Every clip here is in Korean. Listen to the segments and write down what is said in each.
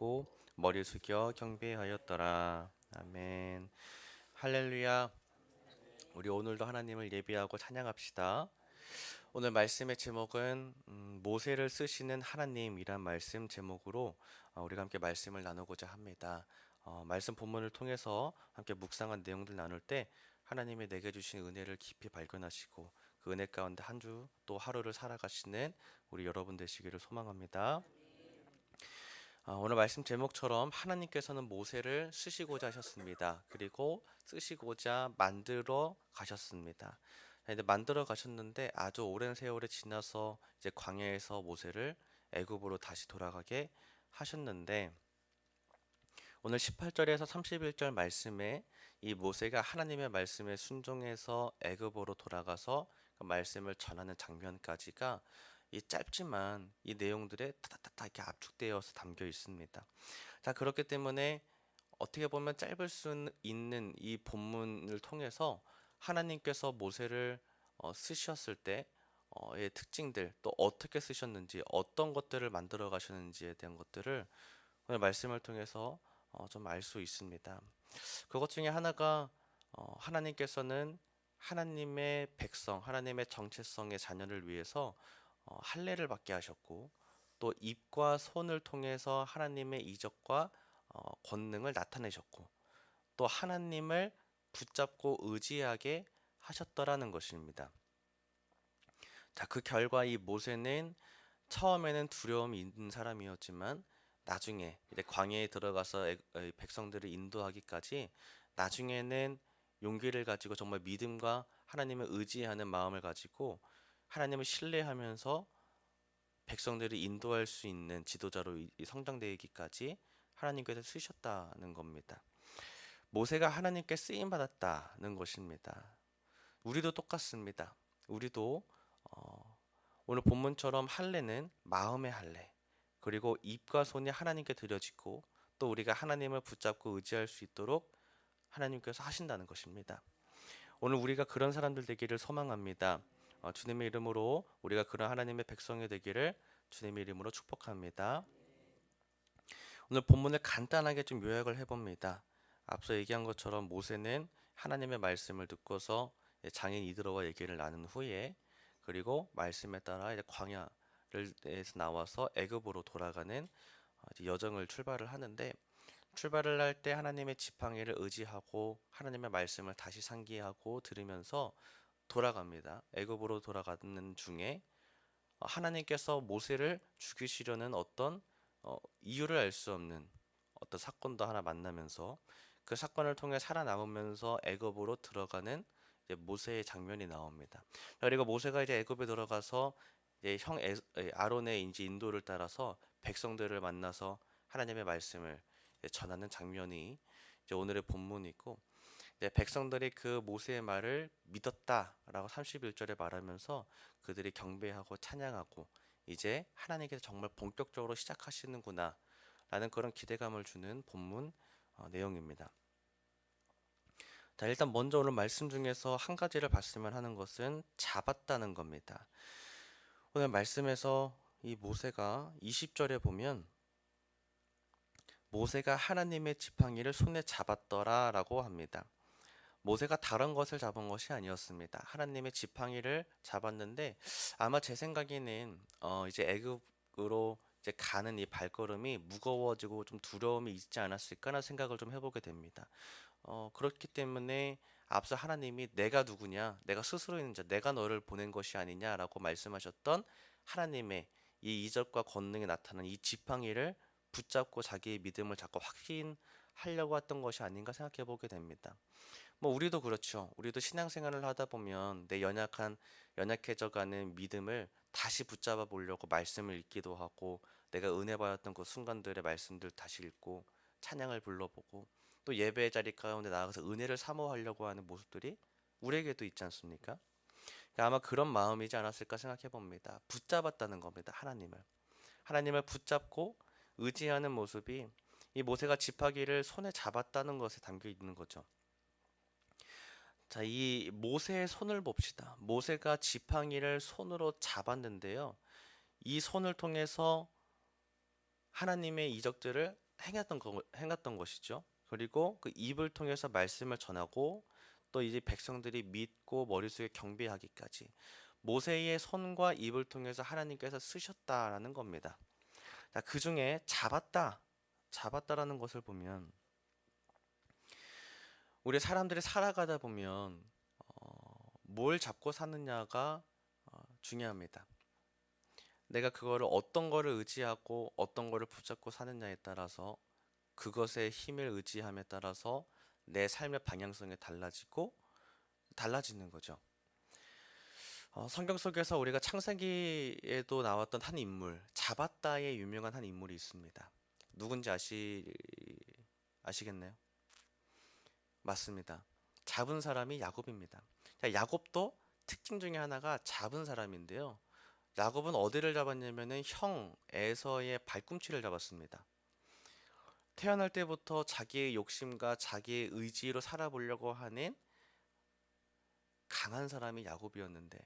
듣고 머리 숙여 경배하였더라. 아멘. 할렐루야. 우리 오늘도 하나님을 예배하고 찬양합시다. 오늘 말씀의 제목은 모세를 쓰시는 하나님이란 말씀 제목으로 우리가 함께 말씀을 나누고자 합니다. 말씀 본문을 통해서 함께 묵상한 내용들 나눌 때 하나님이 내게 주신 은혜를 깊이 발견하시고 그 은혜 가운데 한 주 또 하루를 살아가시는 우리 여러분 되시기를 소망합니다. 오늘 말씀 제목처럼 하나님께서는 모세를 쓰시고자 하셨습니다. 그리고 쓰시고자 만들어 가셨습니다. 근데 만들어 가셨는데 아주 오랜 세월이 지나서 이제 광야에서 모세를 애굽으로 다시 돌아가게 하셨는데 오늘 18절에서 31절 말씀에 이 모세가 하나님의 말씀에 순종해서 애굽으로 돌아가서 그 말씀을 전하는 장면까지가 이 짧지만 이 내용들에 타타타타 이렇게 압축되어서 담겨 있습니다. 자, 그렇기 때문에 어떻게 보면 짧을 수 있는 이 본문을 통해서 하나님께서 모세를 쓰셨을 때의 특징들, 또 어떻게 쓰셨는지, 어떤 것들을 만들어 가셨는지에 대한 것들을 오늘 말씀을 통해서 좀 알 수 있습니다. 그것 중에 하나가 하나님께서는 하나님의 백성, 하나님의 정체성의 자녀를 위해서 할례를 받게 하셨고 또 입과 손을 통해서 하나님의 이적과 권능을 나타내셨고 또 하나님을 붙잡고 의지하게 하셨더라는 것입니다. 자, 그 결과 이 모세는 처음에는 두려움이 있는 사람이었지만 나중에 이제 광야에 들어가서 백성들을 인도하기까지 나중에는 용기를 가지고 정말 믿음과 하나님을 의지하는 마음을 가지고 하나님을 신뢰하면서 백성들을 인도할 수 있는 지도자로 성장되기까지 하나님께서 쓰셨다는 겁니다. 모세가 하나님께 쓰임 받았다는 것입니다. 우리도 똑같습니다. 우리도 오늘 본문처럼 할례는 마음의 할례, 그리고 입과 손이 하나님께 드려지고 또 우리가 하나님을 붙잡고 의지할 수 있도록 하나님께서 하신다는 것입니다. 오늘 우리가 그런 사람들 되기를 소망합니다. 주님의 이름으로 우리가 그런 하나님의 백성이 되기를 주님의 이름으로 축복합니다. 오늘 본문을 간단하게 좀 요약을 해봅니다. 앞서 얘기한 것처럼 모세는 하나님의 말씀을 듣고서 장인 이드로와 얘기를 나눈 후에 그리고 말씀에 따라 이제 광야에서 나와서 애굽으로 돌아가는 이제 여정을 출발을 하는데 출발을 할 때 하나님의 지팡이를 의지하고 하나님의 말씀을 다시 상기하고 들으면서 돌아갑니다. 애굽으로 돌아가는 중에 하나님께서 모세를 죽이시려는 어떤 이유를 알 수 없는 어떤 사건도 하나 만나면서 그 사건을 통해 살아남으면서 애굽으로 들어가는 이제 모세의 장면이 나옵니다. 그리고 모세가 이제 애굽에 들어가서 이제 아론의 이제 인도를 따라서 백성들을 만나서 하나님의 말씀을 전하는 장면이 이제 오늘의 본문이고 백성들이 그 모세의 말을 믿었다라고 31절에 말하면서 그들이 경배하고 찬양하고 이제 하나님께서 정말 본격적으로 시작하시는구나 라는 그런 기대감을 주는 본문 내용입니다. 자, 일단 먼저 오늘 말씀 중에서 한 가지를 봤으면 하는 것은 잡았다는 겁니다. 오늘 말씀에서 이 모세가 20절에 보면 모세가 하나님의 지팡이를 손에 잡았더라 라고 합니다. 모세가 다른 것을 잡은 것이 아니었습니다. 하나님의 지팡이를 잡았는데 아마 제 생각에는 이제 애굽으로 이제 가는 이 발걸음이 무거워지고 좀 두려움이 있지 않았을까라는 생각을 좀 해보게 됩니다. 그렇기 때문에 앞서 하나님이 내가 누구냐, 내가 스스로 있는 자, 내가 너를 보낸 것이 아니냐라고 말씀하셨던 하나님의 이 이적과 권능이 나타난 이 지팡이를 붙잡고 자기의 믿음을 자꾸 확신하려고 했던 것이 아닌가 생각해 보게 됩니다. 뭐 우리도 그렇죠. 우리도 신앙생활을 하다 보면 내 연약해져가는 믿음을 다시 붙잡아 보려고 말씀을 읽기도 하고 내가 은혜 받았던 그 순간들의 말씀들 다시 읽고 찬양을 불러보고 또 예배의 자리 가운데 나가서 은혜를 사모하려고 하는 모습들이 우리에게도 있지 않습니까? 그러니까 아마 그런 마음이지 않았을까 생각해 봅니다. 붙잡았다는 겁니다. 하나님을 붙잡고 의지하는 모습이 이 모세가 지팡이를 손에 잡았다는 것에 담겨 있는 거죠. 자, 이 모세의 손을 봅시다. 모세가 지팡이를 손으로 잡았는데요. 이 손을 통해서 하나님의 이적들을 행했던 것이죠. 그리고 그 입을 통해서 말씀을 전하고 또 이제 백성들이 믿고 머릿속에 경배하기까지 모세의 손과 입을 통해서 하나님께서 쓰셨다라는 겁니다. 자, 그 중에 잡았다라는 것을 보면 우리 사람들이 살아가다 보면 뭘 잡고 사느냐가 중요합니다. 내가 그거를 어떤 거를 의지하고 어떤 거를 붙잡고 사느냐에 따라서 그것의 힘을 의지함에 따라서 내 삶의 방향성이 달라지는 거죠. 성경 속에서 우리가 창세기에도 나왔던 한 인물, 잡았다의 유명한 한 인물이 있습니다. 누군지 아시겠나요? 맞습니다. 잡은 사람이 야곱입니다. 자, 야곱도 특징 중에 하나가 잡은 사람인데요. 야곱은 어디를 잡았냐면은 형 에서의 발꿈치를 잡았습니다. 태어날 때부터 자기의 욕심과 자기의 의지로 살아보려고 하는 강한 사람이 야곱이었는데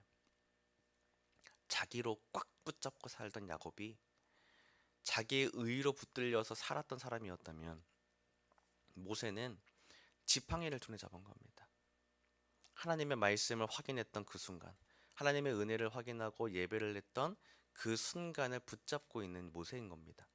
자기로 꽉 붙잡고 살던 야곱이 자기의 의로 붙들려서 살았던 사람이었다면 모세는 지팡이를 손에 잡은 겁니다. 하나님의 말씀을 확인했던 그 순간, 하나님의 은혜를 확인하고 예배를 했던 그 순간을 붙잡고 있는 모세인 겁니다.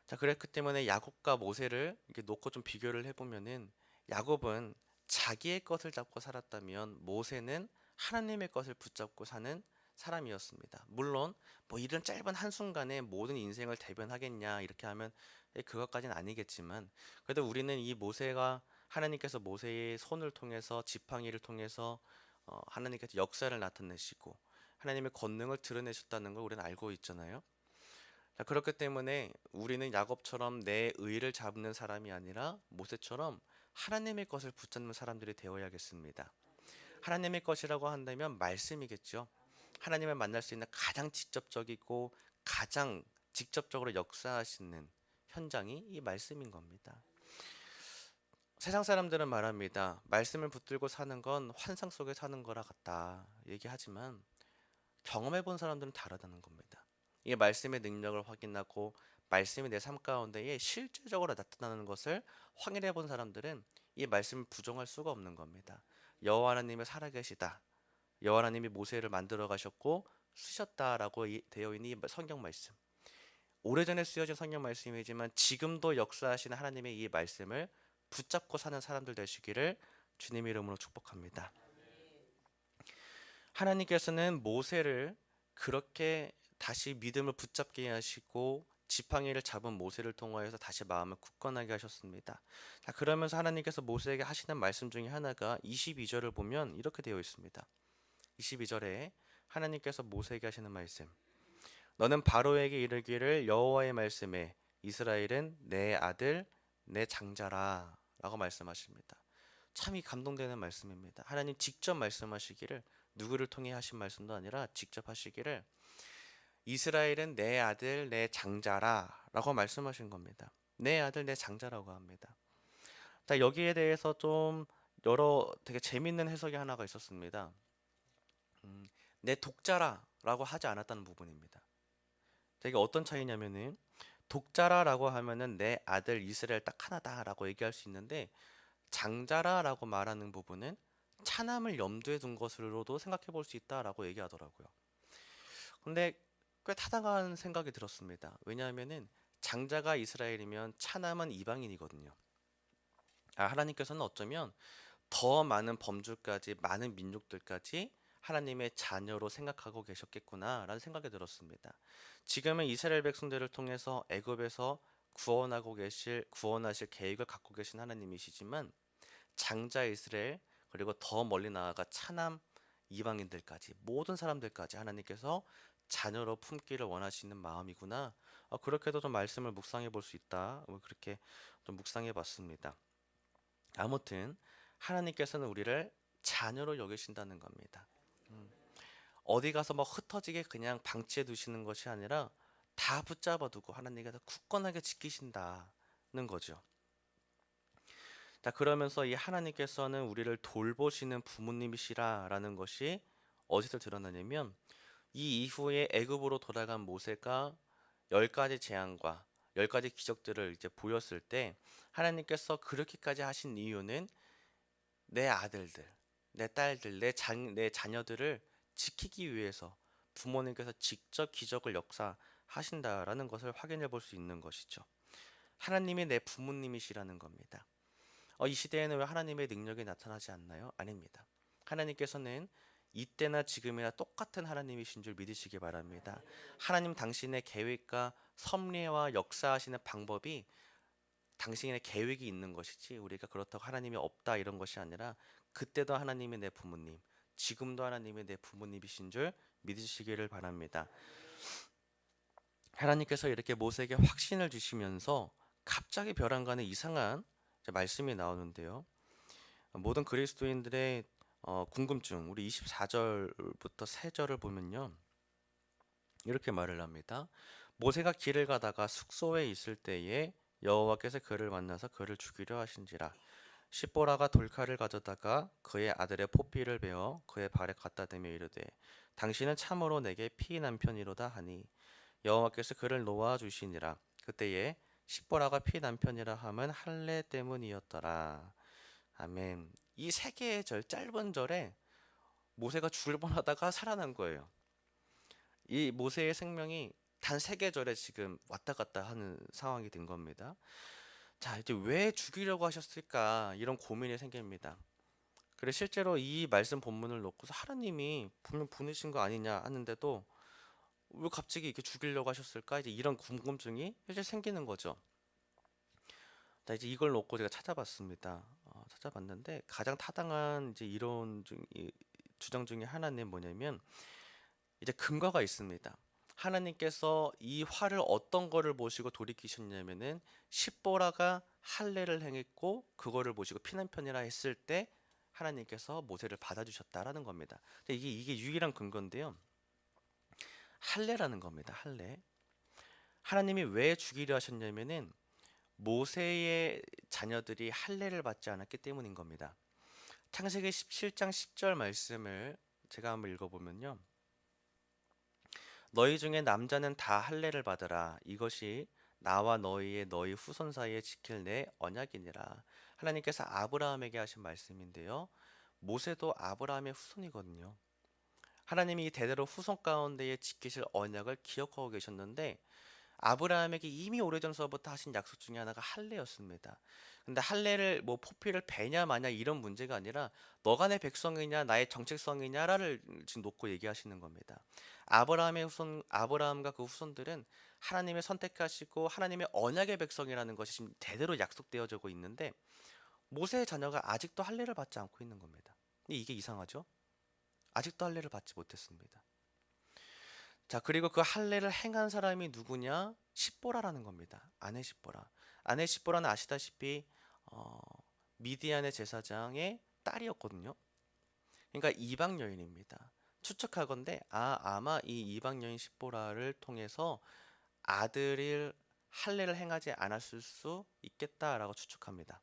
자, 그랬기 때문에 야곱과 모세를 이렇게 놓고 좀 비교를 해보면은 야곱은 자기의 것을 잡고 살았다면 모세는 하나님의 것을 붙잡고 사는 사람이었습니다. 물론 뭐 이런 짧은 한순간에 모든 인생을 대변하겠냐 이렇게 하면 그것까지는 아니겠지만 그래도 우리는 이 모세가 하나님께서 모세의 손을 통해서 지팡이를 통해서 하나님께서 역사를 나타내시고 하나님의 권능을 드러내셨다는 걸 우리는 알고 있잖아요. 자, 그렇기 때문에 우리는 야곱처럼 내 의를 잡는 사람이 아니라 모세처럼 하나님의 것을 붙잡는 사람들이 되어야겠습니다. 하나님의 것이라고 한다면 말씀이겠죠. 하나님을 만날 수 있는 가장 직접적이고 가장 직접적으로 역사하시는 현장이 이 말씀인 겁니다. 세상 사람들은 말합니다. 말씀을 붙들고 사는 건 환상 속에 사는 거라 같다 얘기하지만 경험해 본 사람들은 다르다는 겁니다. 이 말씀의 능력을 확인하고 말씀이 내 삶 가운데에 실제적으로 나타나는 것을 확인해 본 사람들은 이 말씀을 부정할 수가 없는 겁니다. 여호와 하나님이 살아계시다. 여호와 하나님이 모세를 만들어 가셨고 쓰셨다라고 되어 있는 이 성경 말씀. 오래전에 쓰여진 성경 말씀이지만 지금도 역사하시는 하나님의 이 말씀을 붙잡고 사는 사람들 되시기를 주님의 이름으로 축복합니다. 하나님께서는 모세를 그렇게 다시 믿음을 붙잡게 하시고 지팡이를 잡은 모세를 통하여서 다시 마음을 굳건하게 하셨습니다. 자, 그러면서 하나님께서 모세에게 하시는 말씀 중에 하나가 22절을 보면 이렇게 되어 있습니다. 22절에 하나님께서 모세에게 하시는 말씀. 너는 바로에게 이르기를 여호와의 말씀에 이스라엘은 내 아들 내 장자라 라고 말씀하십니다. 참이 감동되는 말씀입니다. 하나님 직접 말씀하시기를 누구를 통해 하신 말씀도 아니라 직접 하시기를 이스라엘은 내 아들 내 장자라 라고 말씀하신 겁니다. 내 아들 내 장자라고 합니다. 자, 여기에 대해서 좀 여러 되게 재밌는 해석이 하나가 있었습니다. 내 독자라 라고 하지 않았다는 부분입니다. 되게 어떤 차이냐면은 독자라라고 하면은 내 아들 이스라엘 딱 하나다라고 얘기할 수 있는데 장자라라고 말하는 부분은 차남을 염두에 둔 것으로도 생각해 볼 수 있다라고 얘기하더라고요. 근데 꽤 타당한 생각이 들었습니다. 왜냐하면은 장자가 이스라엘이면 차남은 이방인이거든요. 하나님께서는 어쩌면 더 많은 범주까지 많은 민족들까지 하나님의 자녀로 생각하고 계셨겠구나라는 생각이 들었습니다. 지금은 이스라엘 백성들을 통해서 애굽에서 구원하실 계획을 갖고 계신 하나님이시지만 장자 이스라엘 그리고 더 멀리 나아가 차남 이방인들까지 모든 사람들까지 하나님께서 자녀로 품기를 원하시는 마음이구나. 그렇게도 좀 말씀을 묵상해 볼 수 있다. 그렇게 좀 묵상해 봤습니다. 아무튼 하나님께서는 우리를 자녀로 여기신다는 겁니다. 어디 가서 뭐 흩어지게 그냥 방치해 두시는 것이 아니라 다 붙잡아 두고 하나님께서 굳건하게 지키신다는 거죠. 자, 그러면서 이 하나님께서는 우리를 돌보시는 부모님이시라라는 것이 어디서 드러나냐면 이 이후에 애굽으로 돌아간 모세가 10가지 재앙과 열 가지 기적들을 이제 보였을 때 하나님께서 그렇게까지 하신 이유는 내 아들들, 내 딸들, 내 자녀들을 지키기 위해서 부모님께서 직접 기적을 역사하신다라는 것을 확인해 볼 수 있는 것이죠. 하나님이 내 부모님이시라는 겁니다. 이 시대에는 왜 하나님의 능력이 나타나지 않나요? 아닙니다. 하나님께서는 이때나 지금이나 똑같은 하나님이신 줄 믿으시기 바랍니다. 하나님 당신의 계획과 섭리와 역사하시는 방법이 당신의 계획이 있는 것이지 우리가 그렇다고 하나님이 없다 이런 것이 아니라 그때도 하나님이 내 부모님, 지금도 하나님이 내 부모님이신 줄 믿으시기를 바랍니다. 하나님께서 이렇게 모세에게 확신을 주시면서 갑자기 벼랑간에 이상한 말씀이 나오는데요. 모든 그리스도인들의 궁금증, 우리 24절부터 3절을 보면요. 이렇게 말을 합니다. 모세가 길을 가다가 숙소에 있을 때에 여호와께서 그를 만나서 그를 죽이려 하신지라. 십보라가 돌칼을 가져다가 그의 아들의 포피를 베어 그의 발에 갖다 대며 이르되 당신은 참으로 내게 피난 편이로다 하니 여호와께서 그를 놓아 주시니라. 그때에 십보라가 피난 편이라 함은 할례 때문이었더라. 아멘. 이 세 개의 절, 짧은 절에 모세가 죽을 뻔하다가 살아난 거예요. 이 모세의 생명이 단 세 계절에 지금 왔다 갔다 하는 상황이 된 겁니다. 자, 이제 왜 죽이려고 하셨을까? 이런 고민이 생깁니다. 그래 실제로 이 말씀 본문을 놓고서 하나님이 분명 보내신 거 아니냐 하는데도 왜 갑자기 이렇게 죽이려고 하셨을까? 이제 이런 궁금증이 실제 생기는 거죠. 자, 이제 이걸 놓고 제가 찾아봤습니다. 찾아봤는데 가장 타당한 이제 주장 중에 하나는 뭐냐면 이제 근거가 있습니다. 하나님께서 이 화를 어떤 거를 보시고 돌이키셨냐면은 십보라가 할례를 행했고 그거를 보시고 피난편이라 했을 때 하나님께서 모세를 받아주셨다라는 겁니다. 이게 유일한 근거인데요. 할례라는 겁니다. 할례. 하나님이 왜 죽이려 하셨냐면은 모세의 자녀들이 할례를 받지 않았기 때문인 겁니다. 창세기 17장 10절 말씀을 제가 한번 읽어보면요. 너희 중에 남자는 다 할례를 받으라. 이것이 나와 너희 후손 사이에 지킬 내 언약이니라. 하나님께서 아브라함에게 하신 말씀인데요. 모세도 아브라함의 후손이거든요. 하나님이 대대로 후손 가운데에 지키실 언약을 기억하고 계셨는데 아브라함에게 이미 오래전서부터 하신 약속 중에 하나가 할례였습니다. 근데 할례를 뭐 포피를 베냐 마냐 이런 문제가 아니라 너가 내 백성이냐 나의 정체성이냐를 지금 놓고 얘기하시는 겁니다. 아브라함과 그 후손들은 하나님의 선택하시고 하나님의 언약의 백성이라는 것이 지금 대대로 약속되어지고 있는데 모세의 자녀가 아직도 할례를 받지 않고 있는 겁니다. 근데 이게 이상하죠? 아직도 할례를 받지 못했습니다. 자, 그리고 그 할례를 행한 사람이 누구냐? 십보라라는 겁니다. 아내 십보라. 아내 십보라는 아시다시피 어, 미디안의 제사장의 딸이었거든요. 그러니까 이방 여인입니다. 추측하건대 아마 이 이방 여인 십보라를 통해서 아들을 할례를 행하지 않았을 수 있겠다라고 추측합니다.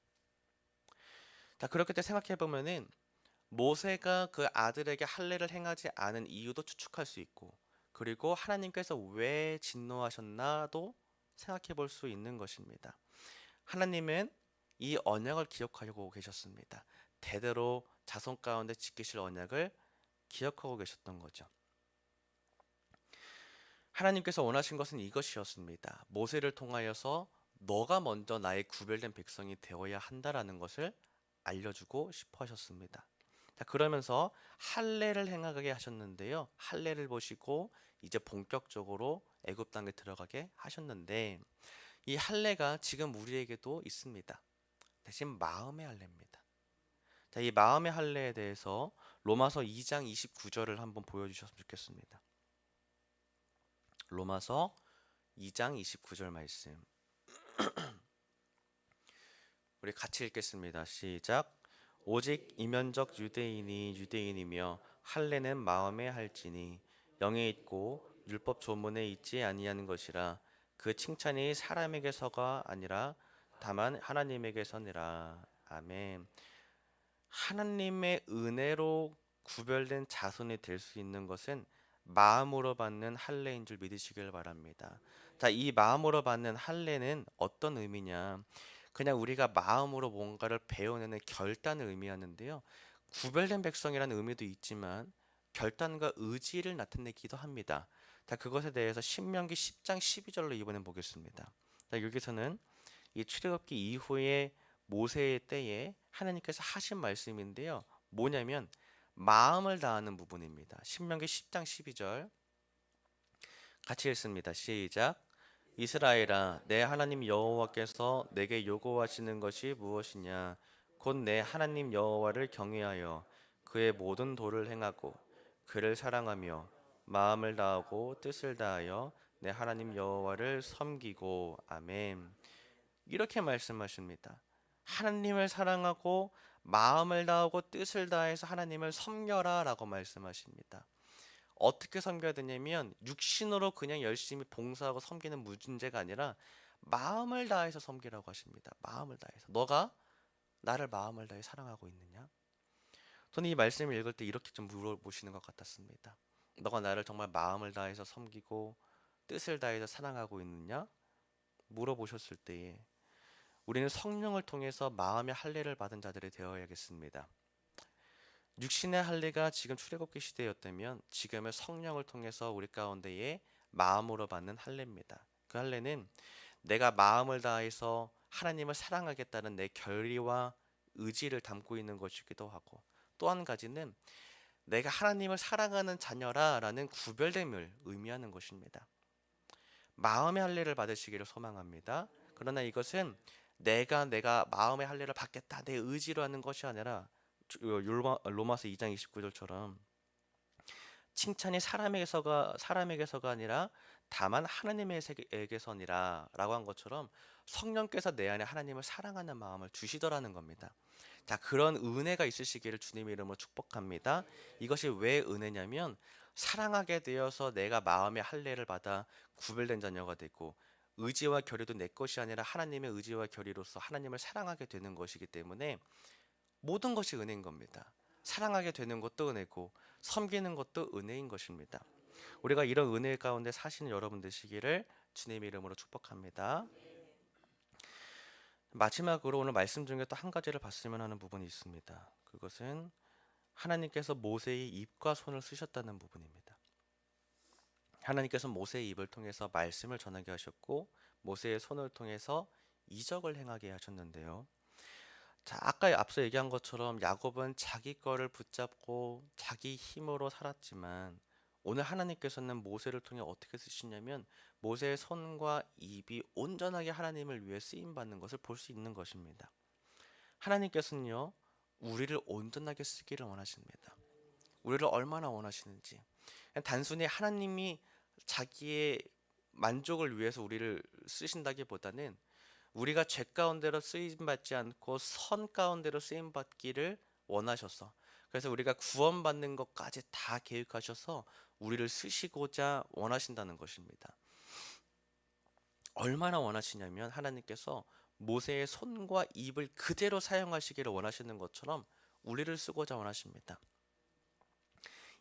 자, 그렇게 때 생각해 보면은 모세가 그 아들에게 할례를 행하지 않은 이유도 추측할 수 있고 그리고 하나님께서 왜 진노하셨나도 생각해 볼 수 있는 것입니다. 하나님은 이 언약을 기억하려고 계셨습니다. 대대로 자손 가운데 지키실 언약을 기억하고 계셨던 거죠. 하나님께서 원하신 것은 이것이었습니다. 모세를 통하여서 너가 먼저 나의 구별된 백성이 되어야 한다라는 것을 알려주고 싶어 하셨습니다. 자, 그러면서 할례를 행하게 하셨는데요. 할례를 보시고 이제 본격적으로 애굽 땅에 들어가게 하셨는데 이 할례가 지금 우리에게도 있습니다. 대신 마음의 할례입니다. 자, 이 마음의 할례에 대해서 로마서 2장 29절을 한번 보여주셨으면 좋겠습니다. 로마서 2장 29절 말씀. 우리 같이 읽겠습니다. 시작. 오직 이면적 유대인이 유대인이며 할례는 마음에 할지니 영에 있고 율법 조문에 있지 아니하는 것이라. 그 칭찬이 사람에게서가 아니라 다만 하나님에게서니라. 아멘. 하나님의 은혜로 구별된 자손이 될 수 있는 것은 마음으로 받는 할례인 줄 믿으시길 바랍니다. 자, 이 마음으로 받는 할례는 어떤 의미냐? 그냥 우리가 마음으로 뭔가를 배워내는 결단을 의미하는데요. 구별된 백성이라는 의미도 있지만 결단과 의지를 나타내기도 합니다. 자, 그것에 대해서 신명기 10장 12절로 이번엔 보겠습니다. 자, 여기서는 이 출애굽기 이후에 모세의 때에 하나님께서 하신 말씀인데요. 뭐냐면 마음을 다하는 부분입니다. 신명기 10장 12절 같이 읽습니다. 시작. 이스라엘아, 내 하나님 여호와께서 내게 요구하시는 것이 무엇이냐? 곧 내 하나님 여호와를 경외하여 그의 모든 도를 행하고 그를 사랑하며 마음을 다하고 뜻을 다하여 내 하나님 여호와를 섬기고. 아멘. 이렇게 말씀하십니다. 하나님을 사랑하고 마음을 다하고 뜻을 다해서 하나님을 섬겨라라고 말씀하십니다. 어떻게 섬겨야 되냐면 육신으로 그냥 열심히 봉사하고 섬기는 문제가 아니라 마음을 다해서 섬기라고 하십니다. 마음을 다해서. 너가 나를 마음을 다해 사랑하고 있느냐? 저는 이 말씀을 읽을 때 이렇게 좀 물어보시는 것 같았습니다. 너가 나를 정말 마음을 다해서 섬기고 뜻을 다해서 사랑하고 있느냐? 물어보셨을 때에 우리는 성령을 통해서 마음의 할례를 받은 자들이 되어야겠습니다. 육신의 할례가 지금 출애굽기 시대였다면 지금의 성령을 통해서 우리 가운데에 마음으로 받는 할례입니다. 그 할례는 내가 마음을 다해서 하나님을 사랑하겠다는 내 결의와 의지를 담고 있는 것이기도 하고, 또 한 가지는 내가 하나님을 사랑하는 자녀라라는 구별됨을 의미하는 것입니다. 마음의 할례를 받으시기를 소망합니다. 그러나 이것은 내가 마음의 할례를 받겠다 내 의지로 하는 것이 아니라 로마서 2장 29절처럼 칭찬이 사람에게서가 아니라 다만 하나님에게서니라라고 한 것처럼 성령께서 내 안에 하나님을 사랑하는 마음을 주시더라는 겁니다. 자, 그런 은혜가 있으시기를 주님의 이름으로 축복합니다. 이것이 왜 은혜냐면 사랑하게 되어서 내가 마음의 할례를 받아 구별된 자녀가 되고 의지와 결의도 내 것이 아니라 하나님의 의지와 결의로서 하나님을 사랑하게 되는 것이기 때문에 모든 것이 은혜인 겁니다. 사랑하게 되는 것도 은혜고 섬기는 것도 은혜인 것입니다. 우리가 이런 은혜 가운데 사시는 여러분 되시기를 주님의 이름으로 축복합니다. 마지막으로 오늘 말씀 중에 또 한 가지를 봤으면 하는 부분이 있습니다. 그것은 하나님께서 모세의 입과 손을 쓰셨다는 부분입니다. 하나님께서 모세의 입을 통해서 말씀을 전하게 하셨고 모세의 손을 통해서 이적을 행하게 하셨는데요. 자, 아까 앞서 얘기한 것처럼 야곱은 자기 거를 붙잡고 자기 힘으로 살았지만 오늘 하나님께서는 모세를 통해 어떻게 쓰시냐면 모세의 손과 입이 온전하게 하나님을 위해 쓰임 받는 것을 볼 수 있는 것입니다. 하나님께서는요, 우리를 온전하게 쓰기를 원하십니다. 우리를 얼마나 원하시는지. 그냥 단순히 하나님이 자기의 만족을 위해서 우리를 쓰신다기보다는 우리가 죄 가운데로 쓰임 받지 않고 선 가운데로 쓰임 받기를 원하셔서, 그래서 우리가 구원받는 것까지 다 계획하셔서 우리를 쓰시고자 원하신다는 것입니다. 얼마나 원하시냐면 하나님께서 모세의 손과 입을 그대로 사용하시기를 원하시는 것처럼 우리를 쓰고자 원하십니다.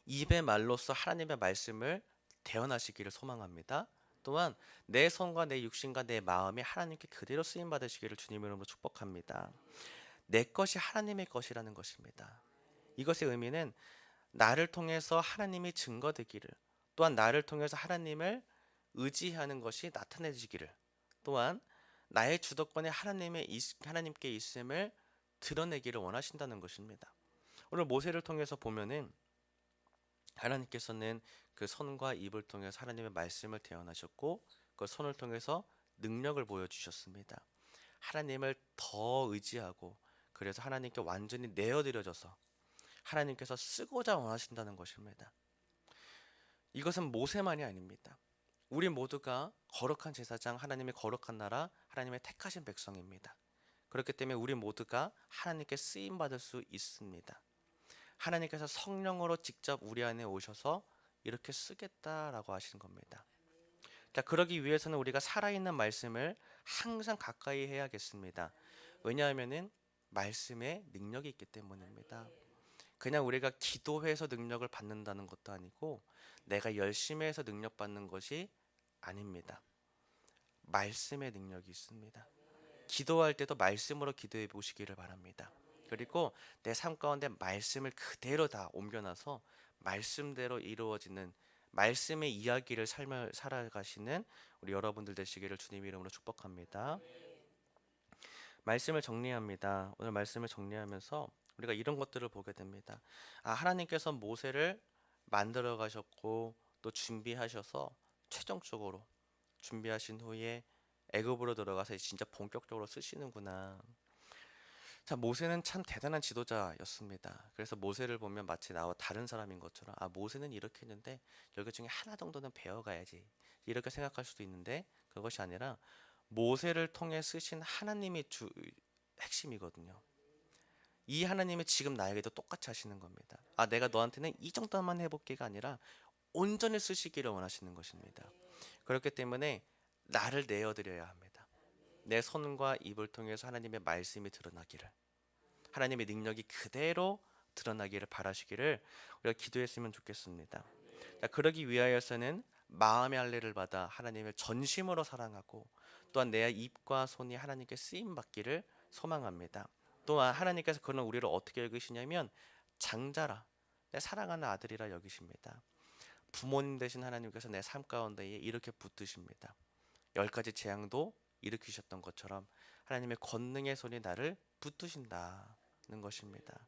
입의 말로써 하나님의 말씀을 대언하시기를 소망합니다. 또한 내 손과 내 육신과 내 마음이 하나님께 그대로 쓰임 받으시기를 주님의 이름으로 축복합니다. 내 것이 하나님의 것이라는 것입니다. 이것의 의미는 나를 통해서 하나님이 증거되기를, 또한 나를 통해서 하나님을 의지하는 것이 나타내지기를, 또한 나의 주도권이 하나님께 있음을 드러내기를 원하신다는 것입니다. 오늘 모세를 통해서 보면은 하나님께서는 그 손과 입을 통해서 하나님의 말씀을 대언하셨고 그 손을 통해서 능력을 보여주셨습니다. 하나님을 더 의지하고 그래서 하나님께 완전히 내어드려져서 하나님께서 쓰고자 원하신다는 것입니다. 이것은 모세만이 아닙니다. 우리 모두가 거룩한 제사장, 하나님의 거룩한 나라, 하나님의 택하신 백성입니다. 그렇기 때문에 우리 모두가 하나님께 쓰임 받을 수 있습니다. 하나님께서 성령으로 직접 우리 안에 오셔서 이렇게 쓰겠다라고 하신 겁니다. 자, 그러기 위해서는 우리가 살아있는 말씀을 항상 가까이 해야겠습니다. 왜냐하면은 말씀에 능력이 있기 때문입니다. 그냥 우리가 기도해서 능력을 받는다는 것도 아니고 내가 열심히 해서 능력 받는 것이 아닙니다. 말씀의 능력이 있습니다. 기도할 때도 말씀으로 기도해 보시기를 바랍니다. 그리고 내 삶 가운데 말씀을 그대로 다 옮겨놔서 말씀대로 이루어지는 말씀의 이야기를 삶을 살아가시는 우리 여러분들 되시기를 주님 이름으로 축복합니다. 말씀을 정리합니다. 오늘 말씀을 정리하면서 우리가 이런 것들을 보게 됩니다. 하나님께서 모세를 만들어 가셨고 또 준비하셔서 최종적으로 준비하신 후에 애굽으로 들어가서 진짜 본격적으로 쓰시는구나. 자, 모세는 참 대단한 지도자였습니다. 그래서 모세를 보면 마치 나와 다른 사람인 것처럼 모세는 이렇게 했는데 여기 중에 하나 정도는 배워가야지 이렇게 생각할 수도 있는데 그것이 아니라 모세를 통해 쓰신 하나님이 핵심이거든요. 이 하나님이 지금 나에게도 똑같이 하시는 겁니다. 내가 너한테는 이 정도만 해볼게가 아니라 온전히 쓰시기를 원하시는 것입니다. 그렇기 때문에 나를 내어드려야 합니다. 내 손과 입을 통해서 하나님의 말씀이 드러나기를, 하나님의 능력이 그대로 드러나기를 바라시기를 우리가 기도했으면 좋겠습니다. 자, 그러기 위하여서는 마음의 할례를 받아 하나님을 전심으로 사랑하고 또한 내 입과 손이 하나님께 쓰임 받기를 소망합니다. 또한 하나님께서 그는 우리를 어떻게 여기시냐면 장자라, 내 사랑하는 아들이라 여기십니다. 부모님 되신 하나님께서 내 삶 가운데에 이렇게 붙드십니다. 10가지 재앙도 일으키셨던 것처럼 하나님의 권능의 손이 나를 붙드신다는 것입니다.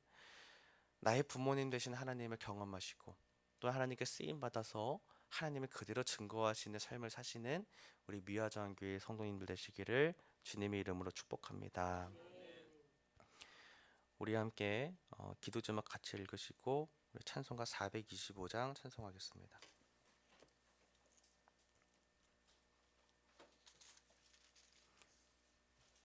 나의 부모님 되신 하나님을 경험하시고 또 하나님께 쓰임 받아서 하나님을 그대로 증거하시는 삶을 사시는 우리 미화정교회 성도님들 되시기를 주님의 이름으로 축복합니다. 우리 함께 기도 제목 같이 읽으시고 우리 찬송가 425장 찬송하겠습니다.